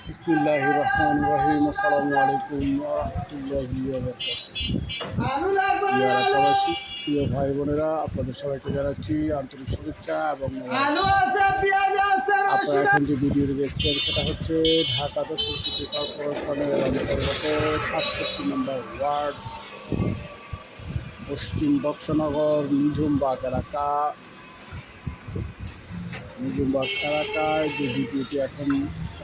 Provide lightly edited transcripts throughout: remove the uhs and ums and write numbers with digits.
বিসমিল্লাহির রহমানির রহিম। আসসালামু আলাইকুম ওয়া রাহমাতুল্লাহি ওয়া বারাকাতুহু। প্রিয় এলাকাবাসী, প্রিয় ভাই বোনেরা, আপনাদের সবাইকে জানাচ্ছি আন্তরিক শুভেচ্ছা এবং আপনারা এখন যে ভিডিওটি দেখছেন সেটা হচ্ছে ঢাকা দক্ষিণ সিটি কর্পোরেশনের অন্তর্গত 67 নম্বর ওয়ার্ড পশ্চিম বক্সনগর নিঝুমবাগ এলাকায় যে ভিডিওটি এখন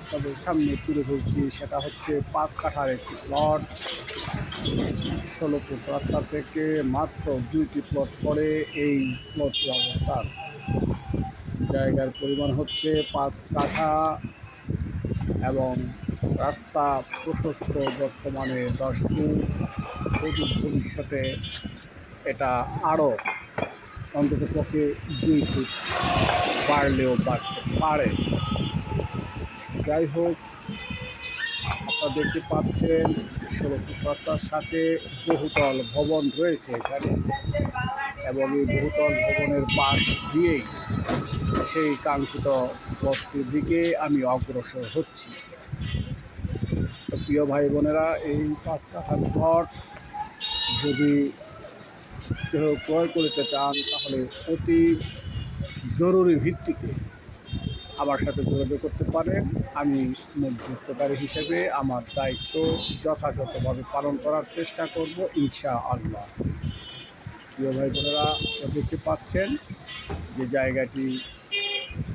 আপনাদের সামনে তুলে ধরছি সেটা হচ্ছে 5 কাঠার একটি প্লট। 16 ফুট রাস্তা থেকে মাত্র 2টি প্লট পরে এই প্লটটি অবস্থান। জায়গার পরিমাণ হচ্ছে 5 কাঠা এবং রাস্তা প্রশস্ত, বর্তমানে 10 ফুট। অদূর ভবিষ্যতে এটা আরও অন্ততপক্ষে 2 ফুট বাড়লেও বাড়তে পারে। যাই হোক, আপনারা দেখতে পাচ্ছেন 16 ফুট রাস্তার সাথে বহুতল ভবন রয়েছে এখানে, এবং এই বহুতল ভবনের পাশ দিয়েই সেই কাঙ্ক্ষিত প্লটটির দিকে আমি অগ্রসর হচ্ছি। তো প্রিয় ভাই বোনেরা, এই 5 কাঠার প্লট যদি কেউ ক্রয় করতে চান তাহলে অতি জরুরি ভিত্তিতে আমার সাথে যোগাযোগ করতে পারেন। আমি মধ্যস্থকারী হিসেবে আমার দায়িত্ব যথাযথভাবে পালন করার চেষ্টা করব ইনশাআল্লাহ। প্রিয় ভাই বোনেরা, দেখতে পাচ্ছেন যে জায়গাটি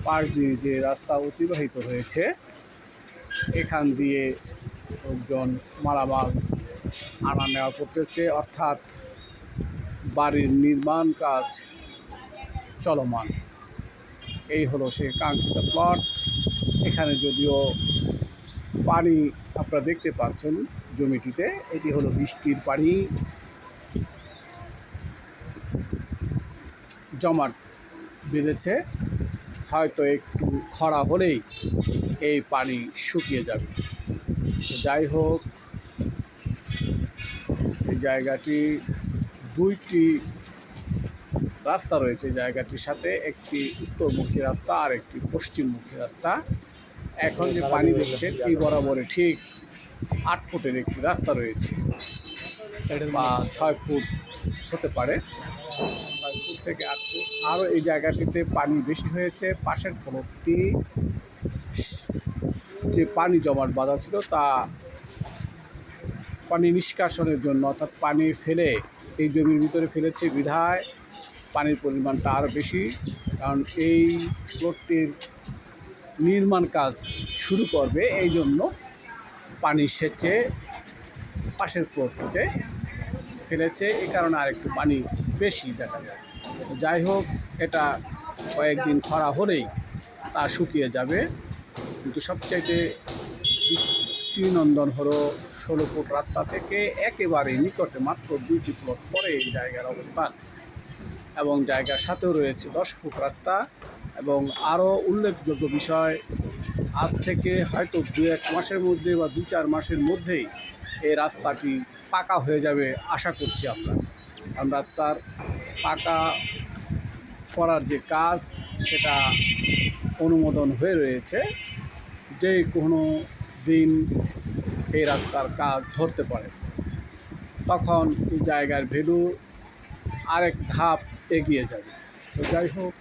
পাশ দিয়ে যে রাস্তা অতিবাহিত হয়েছে, এখান দিয়ে লোকজন মালামাল আনা নেওয়া করতেছে, অর্থাৎ বাড়ির নির্মাণ কাজ চলমান। এই হলো সেই কাঙ্ক্ষিত প্লট। এখানে যদিও পানি আপনারা দেখতে পাচ্ছেন জমিটিতে, এটি হলো বৃষ্টির পানি জমাট বেঁধেছে, হয়তো একটু খরা হলেই এই পানি শুকিয়ে যাবে। যাই হোক, এই জায়গাটি 2টি রাস্তা রয়েছে। জায়গাটির সাথে একটি উত্তরমুখী রাস্তা আর একটি পশ্চিমমুখী রাস্তা। এখন যে পানি দেখছেন এই বরাবরে ঠিক 8 ফুটের একটি রাস্তা রয়েছে, বা 6 ফুট হতে পারে, 6 ফুট থেকে 8 ফুট। আরও এই জায়গাটিতে পানি বেশি হয়েছে। পাশের প্লটটি যে পানি জমাট বাঁধা ছিল তা পানি নিষ্কাশনের জন্য, অর্থাৎ পানি ফেলে এই জমির ভিতরে ফেলেছে বিধায় পানির পরিমাণটা আরও বেশি। কারণ এই প্লটটির নির্মাণ কাজ শুরু করবে, এই জন্য পানি সেচে পাশের প্লটটিতে ফেলেছে, এই কারণে আরেকটু পানি বেশি দেখা যায়। যাই হোক, এটা কয়েকদিন খরা হলেই তা শুকিয়ে যাবে। কিন্তু সবচাইতে দৃষ্টিনন্দন হলো 16 ফুট রাস্তা থেকে একেবারে নিকটে মাত্র 2টি প্লট পরে এই জায়গার অবস্থান, এবং জায়গার সাথেও রয়েছে 10 ফুট রাস্তা। এবং আরও উল্লেখযোগ্য বিষয়, আজ থেকে হয়তো 2-1 মাসের মধ্যে বা 2-4 মাসের মধ্যেই এই রাস্তাটি পাকা হয়ে যাবে আশা করছি আমরা। কারণ রাস্তার পাকা করার যে কাজ সেটা অনুমোদন হয়ে রয়েছে, যে কোনো দিন এই রাস্তার কাজ ধরতে পারে, তখন এই জায়গার ভ্যালু আরেক ধাপ এগিয়ে যাবে। তো যাই হোক,